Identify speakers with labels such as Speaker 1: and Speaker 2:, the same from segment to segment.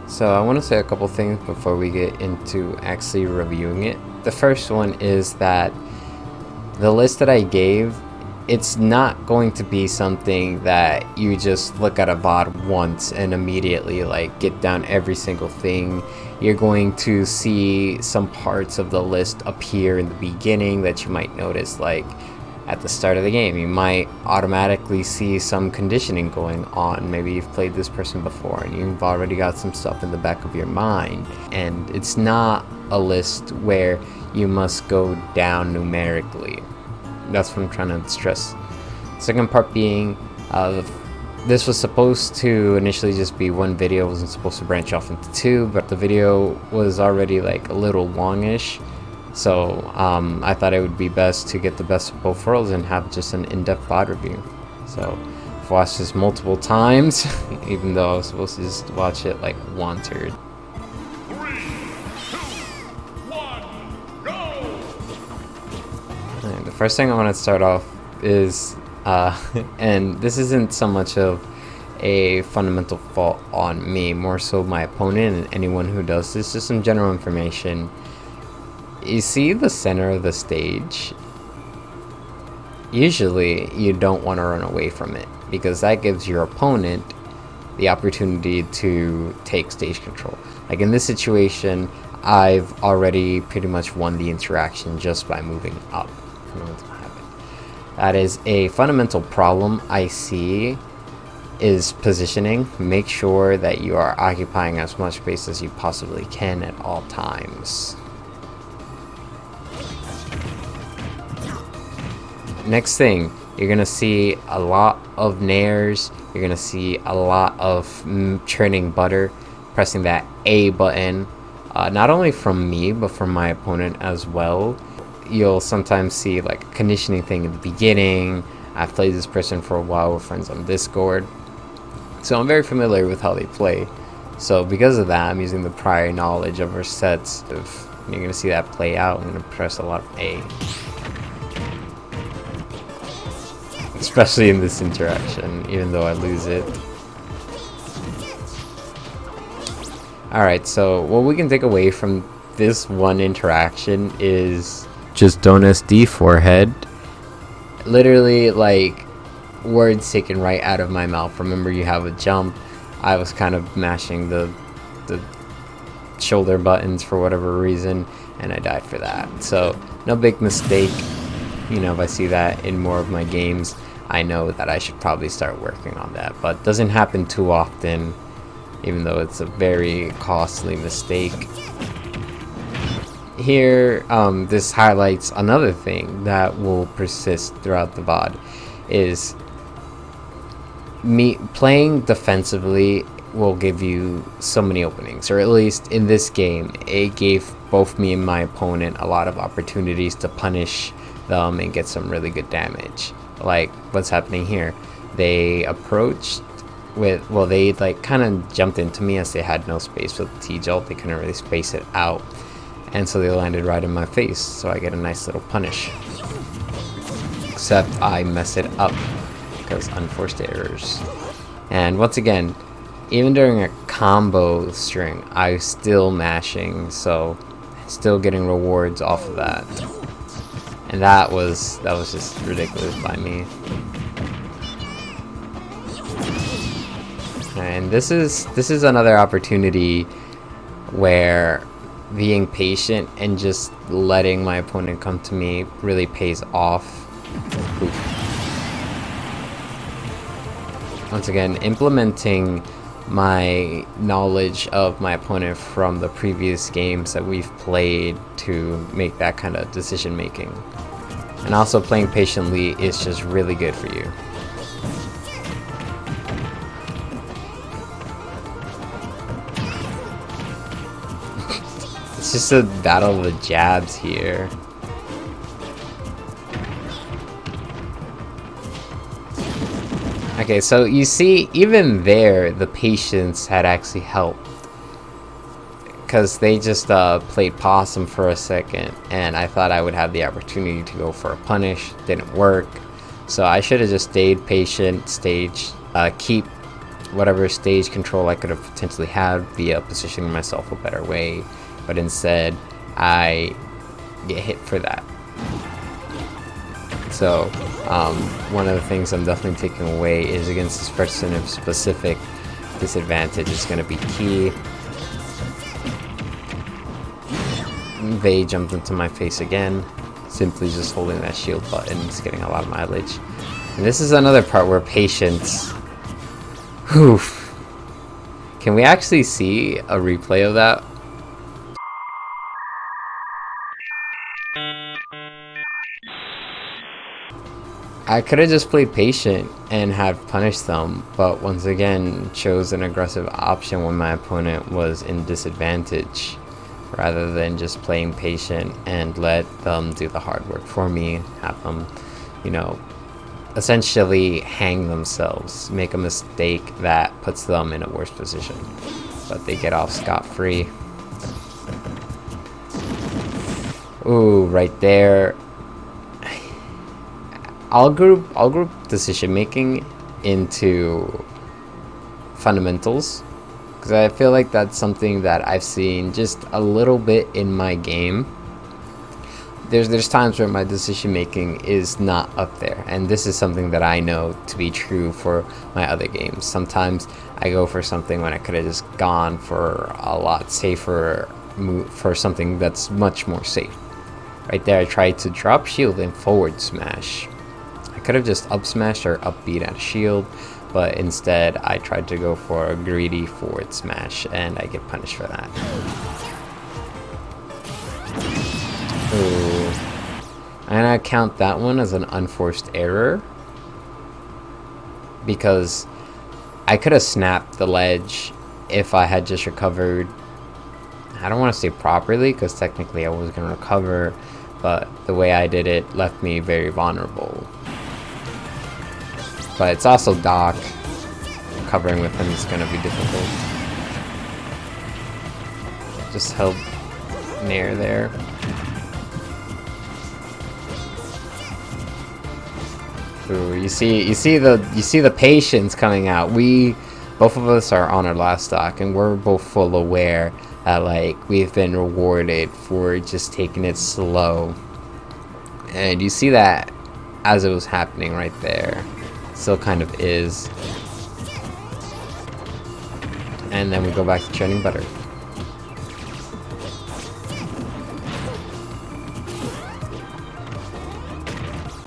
Speaker 1: So I want to say a couple things before we get into actually reviewing it. The first one is that the list that I gave, it's not going to be something that you just look at a VOD once and immediately like get down every single thing. You're going to see some parts of the list appear in the beginning that you might notice, like at the start of the game. You might automatically see some conditioning going on. Maybe you've played this person before and you've already got some stuff in the back of your mind. And it's not a list where you must go down numerically. That's what I'm trying to stress. Second part being, this was supposed to initially just be one video. It wasn't supposed to branch off into two, but the video was already like a little longish. So I thought it would be best to get the best of both worlds and have just an in-depth VOD review. So I've watched this multiple times, even though I was supposed to just watch it like once or...
Speaker 2: 3, 2, 1, go!
Speaker 1: And the first thing I want to start off is, and this isn't so much of a fundamental fault on me, more so my opponent and anyone who does this, just some general information. You see the center of the stage? Usually you don't want to run away from it, because that gives your opponent the opportunity to take stage control. Like in this situation, I've already pretty much won the interaction just by moving up. That is a fundamental problem I see, is positioning. Make sure that you are occupying as much space as you possibly can at all times. Next thing, you're gonna see a lot of nairs. You're gonna see a lot of churning butter, pressing that A button, not only from me but from my opponent as well. You'll sometimes see like a conditioning thing in the beginning. I've played this person for a while with friends on Discord, so I'm very familiar with how they play. So because of that, I'm using the prior knowledge of our sets. You're gonna see that play out. I'm gonna press a lot of A, especially in this interaction, even though I lose it. Alright, so what we can take away from this one interaction is just don't SD forehead. Literally, like, words taken right out of my mouth. Remember, you have a jump. I was kind of mashing the shoulder buttons for whatever reason, and I died for that. So, no big mistake. You know, if I see that in more of my games, I know that I should probably start working on that. But it doesn't happen too often, even though it's a very costly mistake. Here, this highlights another thing that will persist throughout the VOD, is me playing defensively will give you so many openings, or at least in this game, it gave both me and my opponent a lot of opportunities to punish them and get some really good damage. Like what's happening here, they approached with, well, they like kind of jumped into me as they had no space with T-jolt. They couldn't really space it out, and so they landed right in my face, so I get a nice little punish. Except I mess it up because unforced errors. And once again, even during a combo string, I was still mashing, so still getting rewards off of that. And that was just ridiculous by me. And this is another opportunity where being patient and just letting my opponent come to me really pays off. Oof. Once again, implementing my knowledge of my opponent from the previous games that we've played to make that kind of decision making. And also playing patiently is just really good for you. It's just a battle of the jabs here. Okay, so you see, even there, the patience had actually helped. Because they just played possum for a second, and I thought I would have the opportunity to go for a punish. Didn't work. So I should have just stayed patient, keep whatever stage control I could have potentially had via positioning myself a better way, but instead I get hit for that. So one of the things I'm definitely taking away is against this person, if specific disadvantage is going to be key. They jumped into my face again. Simply just holding that shield button is getting a lot of mileage. And this is another part where patience. Whew. Can we actually see a replay of that? I could have just played patient and had punished them, but once again chose an aggressive option when my opponent was in disadvantage, rather than just playing patient and let them do the hard work for me, have them, you know, essentially hang themselves, make a mistake that puts them in a worse position, but they get off scot-free. Ooh, right there. I'll group decision making into fundamentals, because I feel like that's something that I've seen just a little bit in my game. There's times where my decision making is not up there, and this is something that I know to be true for my other games. Sometimes I go for something when I could have just gone for a lot safer move, for something that's much more safe. Right there, I tried to drop shield and forward smash. I could have just up smashed or up beat at a shield, but instead I tried to go for a greedy forward smash, and I get punished for that. Ooh. I'm gonna count that one as an unforced error, because I could have snapped the ledge if I had just recovered. I don't want to say properly, because technically I was gonna recover, but the way I did it left me very vulnerable. But it's also Doc. Covering with him is going to be difficult. Just held Nair there. Ooh, you see the patience coming out. Both of us are on our last stock, and we're both full aware that like we've been rewarded for just taking it slow. And you see that as it was happening right there. Still kind of is. And then we go back to churning butter.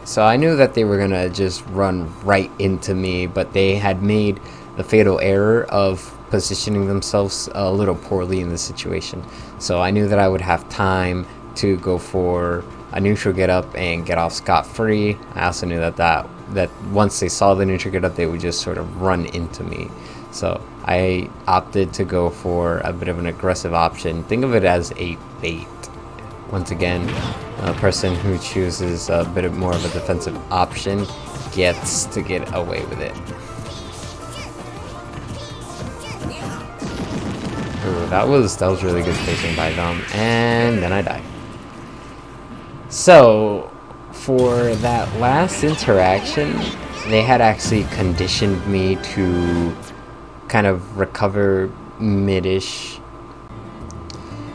Speaker 1: So I knew that they were gonna just run right into me, but they had made the fatal error of positioning themselves a little poorly in this situation. So I knew that I would have time to go for a neutral get up and get off scot-free. I also knew that once they saw the neutral get up, they would just sort of run into me. So I opted to go for a bit of an aggressive option. Think of it as a bait. Once again, a person who chooses a bit more of a defensive option gets to get away with it. Ooh, that was really good spacing by them, and then I die. So for that last interaction, they had actually conditioned me to kind of recover mid-ish.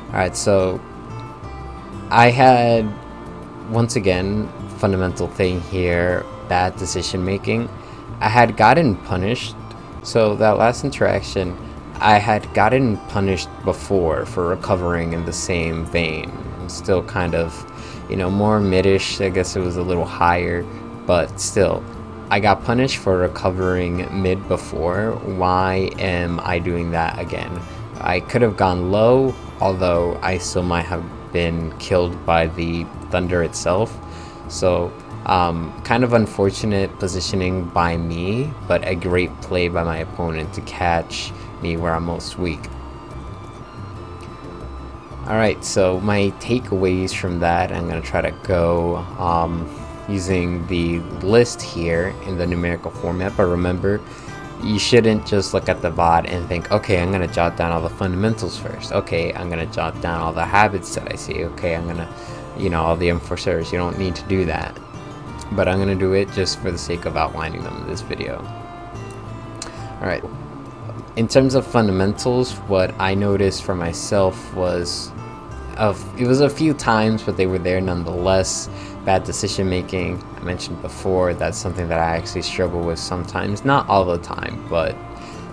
Speaker 1: Alright, so I had, once again, fundamental thing here, bad decision making. I had gotten punished. So that last interaction, I had gotten punished before for recovering in the same vein. I'm still kind of, you know, more mid-ish. I guess it was a little higher, but still. I got punished for recovering mid before. Why am I doing that again? I could have gone low, although I still might have been killed by the thunder itself. So kind of unfortunate positioning by me, but a great play by my opponent to catch me where I'm most weak. Alright, so my takeaways from that, I'm going to try to go using the list here in the numerical format, but remember, you shouldn't just look at the VOD and think, okay, I'm going to jot down all the fundamentals first. Okay, I'm going to jot down all the habits that I see. Okay, I'm going to, you know, all the Unforced Errors. You don't need to do that. But I'm going to do it just for the sake of outlining them in this video. Alright, In terms of fundamentals, what I noticed for myself was it was a few times, but they were there nonetheless. Bad decision making. I mentioned before, that's something that I actually struggle with sometimes, not all the time, but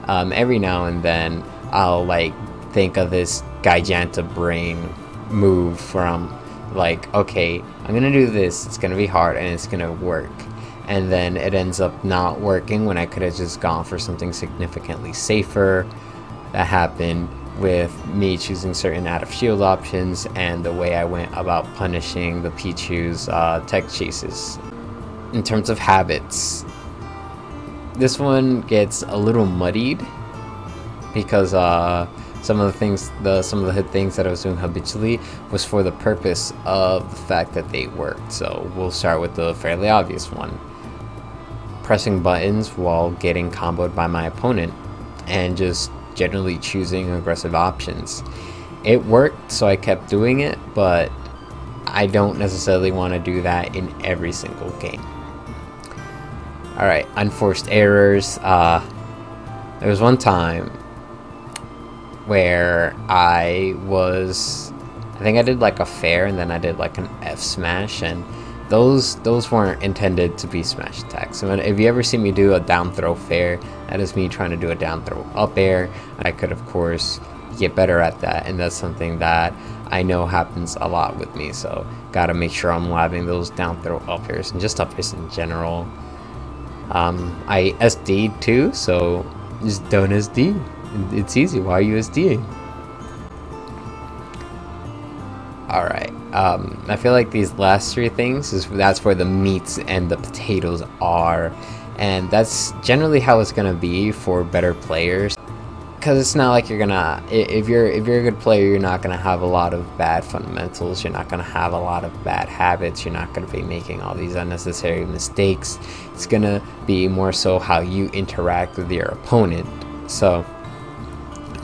Speaker 1: every now and then I'll like think of this giganta brain move from like, okay, I'm gonna do this, it's gonna be hard and it's gonna work, and then it ends up not working when I could have just gone for something significantly safer. That happened with me choosing certain out of shield options and the way I went about punishing the Pichu's tech chases. In terms of habits, this one gets a little muddied because some of the things that I was doing habitually was for the purpose of the fact that they worked. So we'll start with the fairly obvious one: pressing buttons while getting comboed by my opponent and just generally choosing aggressive options. It worked, so I kept doing it, but I don't necessarily want to do that in every single game. Alright, unforced errors. There was one time where I think I did like a fair and then I did like an F smash, and those weren't intended to be smash attacks. So if you ever see me do a down throw fair, that is me trying to do a down throw up air. I could of course get better at that, and that's something that I know happens a lot with me, so gotta make sure I'm labbing those down throw up airs and just up airs in general. I SD'd too, so just don't SD. It's easy. Why are you SDing? Alright, I feel like these last three things, that's where the meats and the potatoes are, and that's generally how it's gonna be for better players, because it's not like you're gonna, if you're a good player, you're not gonna have a lot of bad fundamentals, you're not gonna have a lot of bad habits, you're not gonna be making all these unnecessary mistakes. It's gonna be more so how you interact with your opponent. So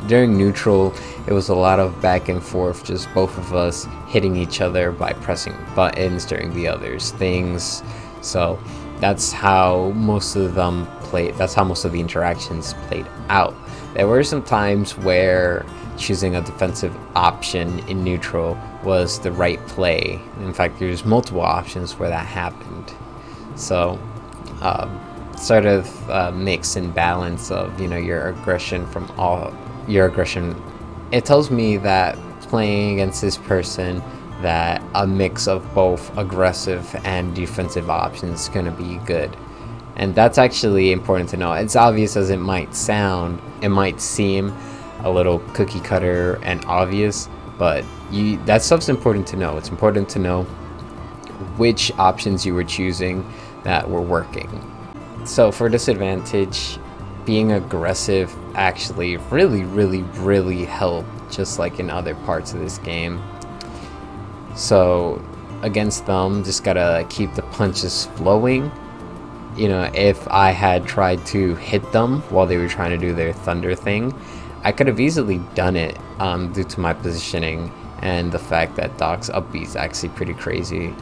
Speaker 1: during neutral, it was a lot of back and forth, just both of us hitting each other by pressing buttons during the other's things. So that's how most of them played. That's how most of the interactions played out. There were some times where choosing a defensive option in neutral was the right play. In fact, there's multiple options where that happened. So sort of mix and balance of, you know, your aggression. It tells me that playing against this person, that a mix of both aggressive and defensive options is going to be good. And that's actually important to know. It's obvious as it might sound, it might seem a little cookie cutter and obvious, but that stuff's important to know. It's important to know which options you were choosing that were working. So for disadvantage, being aggressive actually really helped, just like in other parts of this game. So against them, just gotta keep the punches flowing. You know, if I had tried to hit them while they were trying to do their thunder thing, I could have easily done it due to my positioning and the fact that Doc's up B is actually pretty crazy.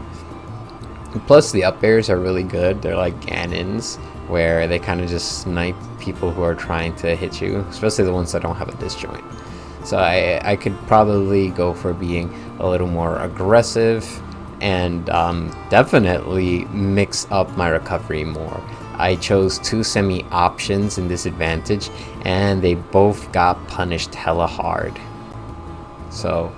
Speaker 1: Plus the up airs are really good. They're like Ganons, where they kind of just snipe people who are trying to hit you, especially the ones that don't have a disjoint. So I could probably go for being a little more aggressive and definitely mix up my recovery more. I chose two semi options in disadvantage, and they both got punished hella hard. So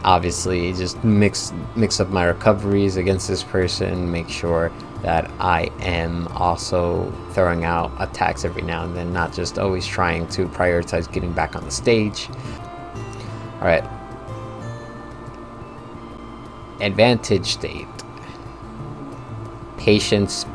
Speaker 1: obviously just mix up my recoveries against this person, make sure that I am also throwing out attacks every now and then, not just always trying to prioritize getting back on the stage. Alright. Advantage state. Patience.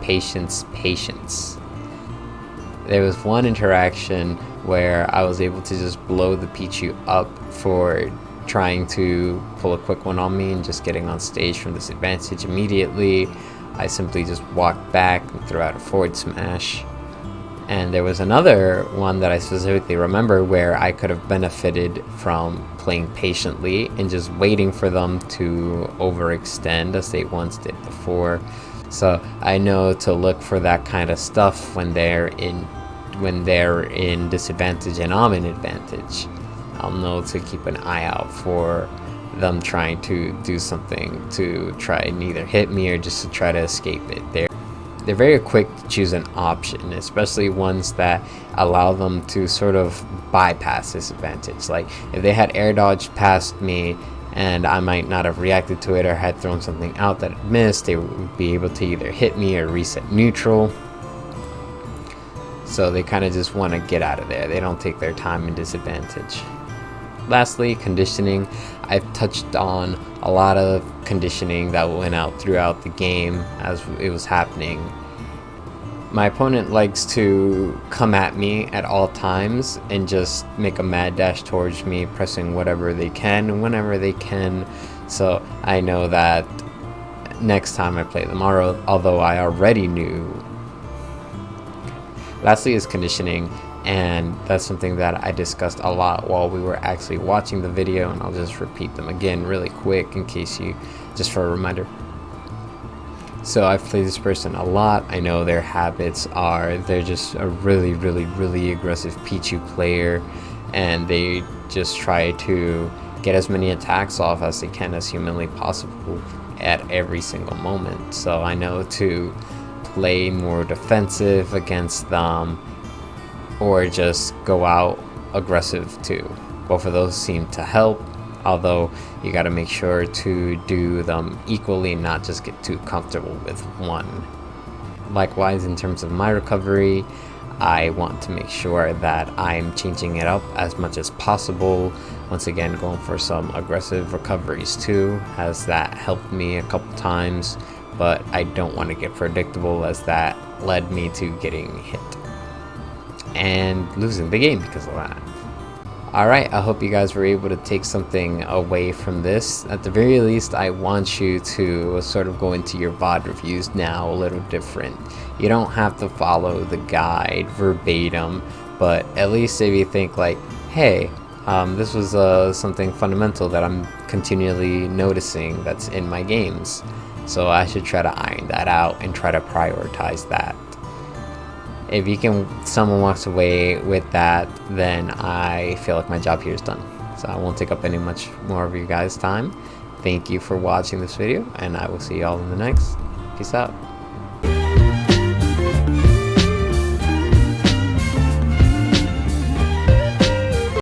Speaker 1: There was one interaction where I was able to just blow the Pichu up for trying to pull a quick one on me and just getting on stage from disadvantage immediately. I simply just walked back and threw out a forward smash. And there was another one that I specifically remember where I could have benefited from playing patiently and just waiting for them to overextend as they once did before. So I know to look for that kind of stuff when when they're in disadvantage and I'm in advantage. I'll know to keep an eye out for them trying to do something to try and either hit me or just to try to escape it. They're very quick to choose an option, especially ones that allow them to sort of bypass this advantage. Like if they had air dodged past me and I might not have reacted to it or had thrown something out that it missed, they would be able to either hit me or reset neutral. So they kind of just want to get out of there. They don't take their time in disadvantage. Lastly, conditioning. I've touched on a lot of conditioning that went out throughout the game as it was happening. My opponent likes to come at me at all times and just make a mad dash towards me, pressing whatever they can and whenever they can. So I know that next time I play them, although I already knew. Lastly is conditioning, and that's something that I discussed a lot while we were actually watching the video, and I'll just repeat them again really quick in case just for a reminder. So I've played this person a lot. I know their habits are they're just a really aggressive Pichu player, and they just try to get as many attacks off as they can as humanly possible at every single moment. So I know to play more defensive against them or just go out aggressive too. Both of those seem to help, although you got to make sure to do them equally, not just get too comfortable with one. Likewise, in terms of my recovery, I want to make sure that I'm changing it up as much as possible. Once again, going for some aggressive recoveries too, as that helped me a couple times, but I don't want to get predictable, as that led me to getting hit and losing the game because of that. Alright, I hope you guys were able to take something away from this. At the very least, I want you to sort of go into your VOD reviews now a little different. You don't have to follow the guide verbatim, but at least if you think like, hey, this was something fundamental that I'm continually noticing that's in my games, so I should try to iron that out and try to prioritize that. If someone walks away with that, then I feel like my job here is done. So I won't take up any much more of your guys' time. Thank you for watching this video, and I will see you all in the next. Peace out.